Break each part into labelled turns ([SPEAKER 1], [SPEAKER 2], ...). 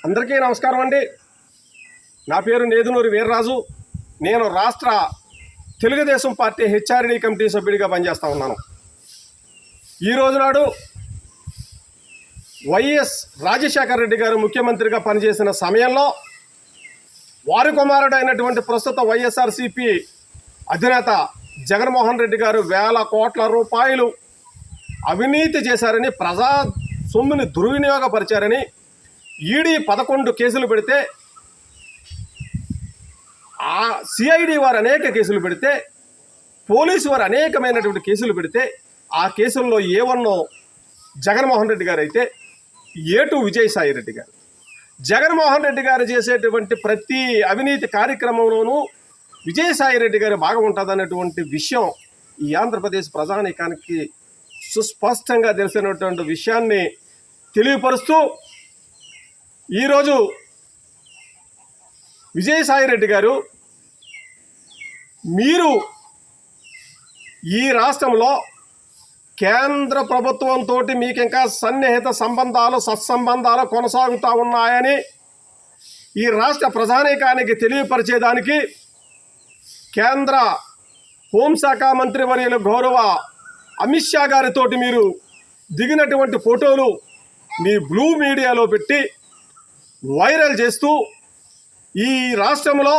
[SPEAKER 1] అందరికీ నమస్కారం అండి. నా పేరు నేదునూరి వీర్రాజు. నేను రాష్ట్ర తెలుగుదేశం పార్టీ హెచ్ఆర్డీ కమిటీ సభ్యుడిగా పనిచేస్తూ ఉన్నాను. ఈరోజు నాడు వైఎస్ రాజశేఖర రెడ్డి గారు ముఖ్యమంత్రిగా పనిచేసిన సమయంలో వారి కుమారుడైనటువంటి ప్రస్తుత వైఎస్ఆర్సీపీ అధినేత జగన్మోహన్ రెడ్డి గారు వేల కోట్ల రూపాయలు అవినీతి చేశారని, ప్రజా సొమ్ముని దుర్వినియోగపరిచారని ఈడీ 11 కేసులు పెడితే, ఆ సిఐడి వారు అనేక కేసులు పెడితే, పోలీసు వారు అనేకమైనటువంటి కేసులు పెడితే, ఆ కేసుల్లో A1 జగన్మోహన్ రెడ్డి గారు అయితే A2 విజయసాయి రెడ్డి గారు. జగన్మోహన్ రెడ్డి గారు చేసేటువంటి ప్రతి అవినీతి కార్యక్రమంలోనూ విజయసాయి రెడ్డి గారు బాగా ఉంటుందనేటువంటి విషయం ఈ ఆంధ్రప్రదేశ్ ప్రజానీకానికి సుస్పష్టంగా తెలిసినటువంటి విషయాన్ని తెలియపరుస్తూ, ఈరోజు విజయసాయి రెడ్డి గారు, మీరు ఈ రాష్ట్రంలో కేంద్ర ప్రభుత్వంతో మీకు ఇంకా సన్నిహిత సంబంధాలు, సత్సంబంధాలు కొనసాగుతూ ఉన్నాయని ఈ రాష్ట్ర ప్రజానీకానికి తెలియపరిచేదానికి కేంద్ర హోంశాఖ మంత్రి వర్యులు గౌరవ అమిత్ షా గారితో మీరు దిగినటువంటి ఫోటోలు మీ బ్లూ మీడియాలో పెట్టి వైరల్ చేస్తూ, ఈ రాష్ట్రంలో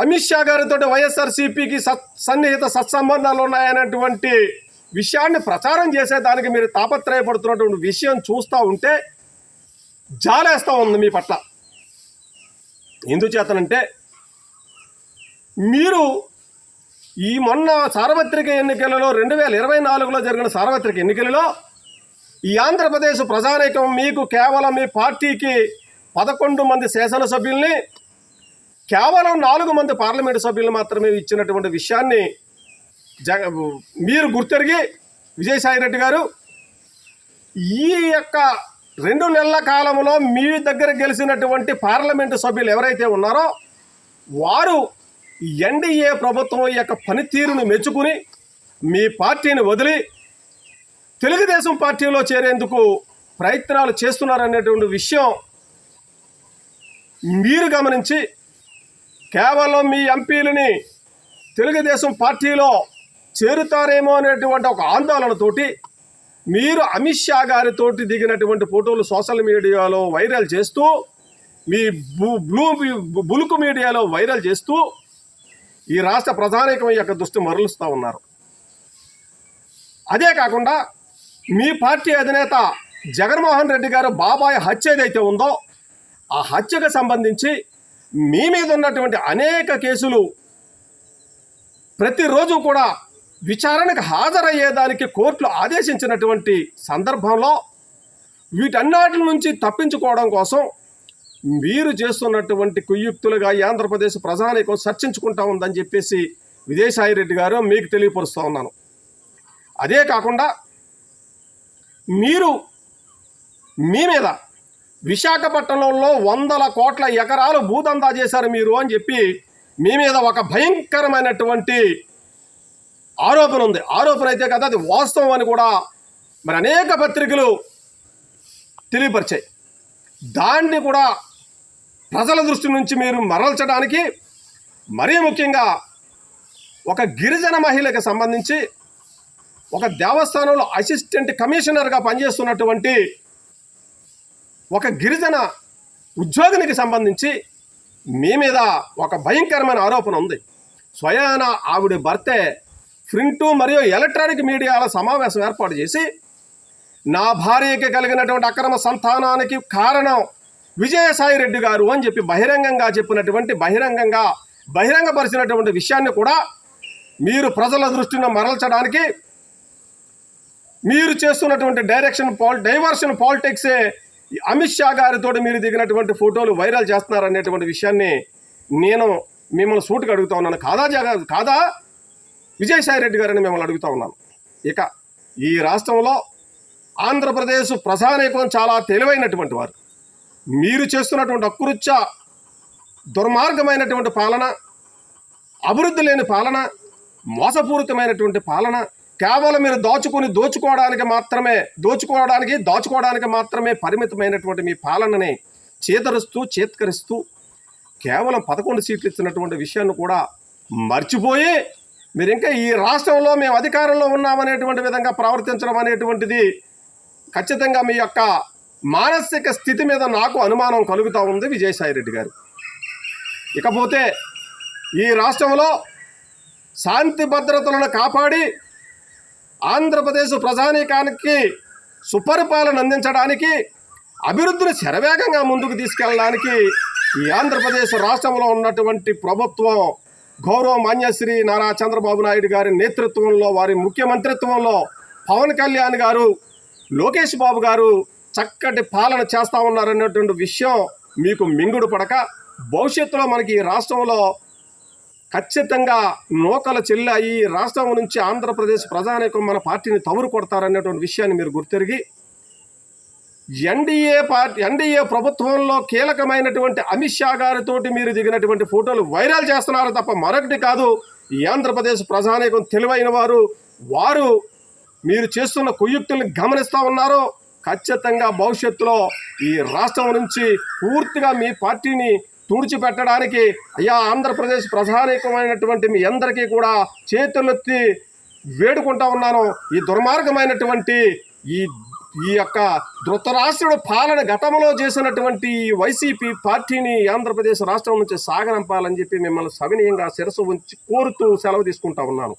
[SPEAKER 1] అమిత్ షా గారితో వైఎస్ఆర్సీపీకి సన్నిహిత సత్సంబంధాలు ఉన్నాయనేటువంటి విషయాన్ని ప్రచారం చేసేదానికి మీరు తాపత్రయపడుతున్నటువంటి విషయం చూస్తూ ఉంటే జాలేస్తూ ఉంది మీ పట్ల. ఎందుచేతనంటే, మీరు ఈ మొన్న సార్వత్రిక ఎన్నికలలో 2024లో జరిగిన సార్వత్రిక ఎన్నికలలో ఈ ఆంధ్రప్రదేశ్ ప్రజానీకం మీకు కేవలం మీ పార్టీకి 11 మంది శాసనసభ్యుల్ని, కేవలం 4 మంది పార్లమెంటు సభ్యులు మాత్రమే ఇచ్చినటువంటి విషయాన్ని మీరు గుర్తెరిగి విజయసాయి రెడ్డి గారు, ఈ యొక్క 2 నెలల కాలంలో మీ దగ్గర గెలిచినటువంటి పార్లమెంటు సభ్యులు ఎవరైతే ఉన్నారో వారు ఎన్డీఏ ప్రభుత్వం యొక్క పనితీరును మెచ్చుకుని మీ పార్టీని వదిలి తెలుగుదేశం పార్టీలో చేరేందుకు ప్రయత్నాలు చేస్తున్నారనేటువంటి విషయం మీరు గమనించి, కేవలం మీ ఎంపీలని తెలుగుదేశం పార్టీలో చేరుతారేమో అనేటువంటి ఒక ఆందోళనతోటి మీరు అమిత్ షా గారితోటి దిగినటువంటి ఫోటోలు సోషల్ మీడియాలో వైరల్ చేస్తూ, మీ బులుకు మీడియాలో వైరల్ చేస్తూ ఈ రాష్ట్ర ప్రజానీకం యొక్క దృష్టి మరలుస్తూ ఉన్నారు. అదే కాకుండా మీ పార్టీ అధినేత జగన్మోహన్ రెడ్డి గారు బాబాయ్ హత్య ఏదైతే ఉందో, ఆ హత్యకు సంబంధించి మీ మీద ఉన్నటువంటి అనేక కేసులు ప్రతిరోజు కూడా విచారణకు హాజరయ్యేదానికి కోర్టులు ఆదేశించినటువంటి సందర్భంలో వీటన్నిటి నుంచి తప్పించుకోవడం కోసం మీరు చేస్తున్నటువంటి కుయుక్తులుగా ఈ ఆంధ్రప్రదేశ్ ప్రజానీకం చర్చించుకుంటా ఉందని చెప్పేసి విజయసాయి రెడ్డి గారు మీకు తెలియపరుస్తూ ఉన్నాను. అదే కాకుండా మీరు మీ మీద విశాఖపట్నంలో 100 కోట్ల ఎకరాలు భూదందా చేశారు మీరు అని చెప్పి మీ మీద ఒక భయంకరమైనటువంటి ఆరోపణ ఉంది. ఆరోపణ అయితే కదా, అది వాస్తవం అని కూడా మరి అనేక పత్రికలు తెలియపరిచాయి. దాన్ని కూడా ప్రజల దృష్టి నుంచి మీరు మరల్చడానికి, మరీ ముఖ్యంగా ఒక గిరిజన మహిళకి సంబంధించి ఒక దేవస్థానంలో అసిస్టెంట్ కమిషనర్గా పనిచేస్తున్నటువంటి ఒక గిరిజన ఉద్యోగినికి సంబంధించి మీ మీద ఒక భయంకరమైన ఆరోపణ ఉంది. స్వయాన ఆవిడ భర్తే ప్రింట్ మరియు ఎలక్ట్రానిక్ మీడియాల సమావేశం ఏర్పాటు చేసి, నా భార్యకి కలిగినటువంటి అక్రమ సంతానానికి కారణం విజయసాయి రెడ్డి గారు అని చెప్పి బహిరంగంగా చెప్పినటువంటి, బహిరంగపరిచినటువంటి విషయాన్ని కూడా మీరు ప్రజల దృష్టిని మరల్చడానికి మీరు చేస్తున్నటువంటి డైవర్షన్ పాలిటిక్సే అమిత్ షా గారితో మీరు దిగినటువంటి ఫోటోలు వైరల్ చేస్తున్నారనేటువంటి విషయాన్ని నేను మిమ్మల్ని సూటుగా అడుగుతా ఉన్నాను. కాదా విజయసాయి రెడ్డి గారని మిమ్మల్ని అడుగుతూ ఉన్నాను. ఇక ఈ రాష్ట్రంలో ఆంధ్రప్రదేశ్ ప్రజానీకం చాలా తెలివైనటువంటి వారు. మీరు చేస్తున్నటువంటి అకృత్య దుర్మార్గమైనటువంటి పాలన, అభివృద్ధి లేని పాలన, మోసపూరితమైనటువంటి పాలన, కేవలం మీరు దోచుకోవడానికి మాత్రమే పరిమితమైనటువంటి మీ పాలనని చేత్కరిస్తూ కేవలం 11 సీట్లు ఇచ్చినటువంటి విషయాన్ని కూడా మర్చిపోయి మీరు ఇంకా ఈ రాష్ట్రంలో మేము అధికారంలో ఉన్నామనేటువంటి విధంగా ప్రవర్తించడం అనేటువంటిది ఖచ్చితంగా మీ యొక్క మానసిక స్థితి మీద నాకు అనుమానం కలుగుతూ ఉంది విజయసాయిరెడ్డి గారు. ఇకపోతే ఈ రాష్ట్రంలో శాంతి భద్రతలను కాపాడి ఆంధ్రప్రదేశ్ ప్రజానీకానికి సుపరిపాలన అందించడానికి, అభివృద్ధిని శరవేగంగా ముందుకు తీసుకెళ్ళడానికి ఈ ఆంధ్రప్రదేశ్ రాష్ట్రంలో ఉన్నటువంటి ప్రభుత్వం గౌరవ మాన్యశ్రీ నారా చంద్రబాబు నాయుడు గారి నేతృత్వంలో, వారి ముఖ్యమంత్రిత్వంలో పవన్ కళ్యాణ్ గారు, లోకేష్ బాబు గారు చక్కటి పాలన చేస్తూ ఉన్నారనేటువంటి విషయం మీకు మింగుడు పడక, భవిష్యత్తులో మనకి ఈ రాష్ట్రంలో ఖచ్చితంగా నూకలు చెల్లాయి, రాష్ట్రం నుంచి ఆంధ్రప్రదేశ్ ప్రజానీకం మన పార్టీని తవురు కొడతారనేటువంటి విషయాన్ని మీరు గుర్తెరిగి ఎన్డీఏ ప్రభుత్వంలో కీలకమైనటువంటి అమిత్ షా గారితోటి మీరు దిగినటువంటి ఫోటోలు వైరల్ చేస్తున్నారు తప్ప మరొకటి కాదు. ఈ ఆంధ్రప్రదేశ్ ప్రజానీకం తెలివైన వారు మీరు చేస్తున్న కుయుక్తుల్ని గమనిస్తూ ఉన్నారు. ఖచ్చితంగా భవిష్యత్తులో ఈ రాష్ట్రం నుంచి పూర్తిగా మీ పార్టీని తుడిచిపెట్టడానికి ఆంధ్రప్రదేశ్ ప్రజానీకమైనటువంటి మీ అందరికీ కూడా చేతులెత్తి వేడుకుంటా ఉన్నాను. ఈ దుర్మార్గమైనటువంటి ఈ యొక్క ధృతరాష్ట్రుడు పాలన గతంలో చేసినటువంటి వైసీపీ పార్టీని ఆంధ్రప్రదేశ్ రాష్ట్రం నుంచి సాగనంపాలని చెప్పి మిమ్మల్ని సవినీయంగా శిరస్సు ఉంచి కోరుతూ సెలవు తీసుకుంటా ఉన్నాను.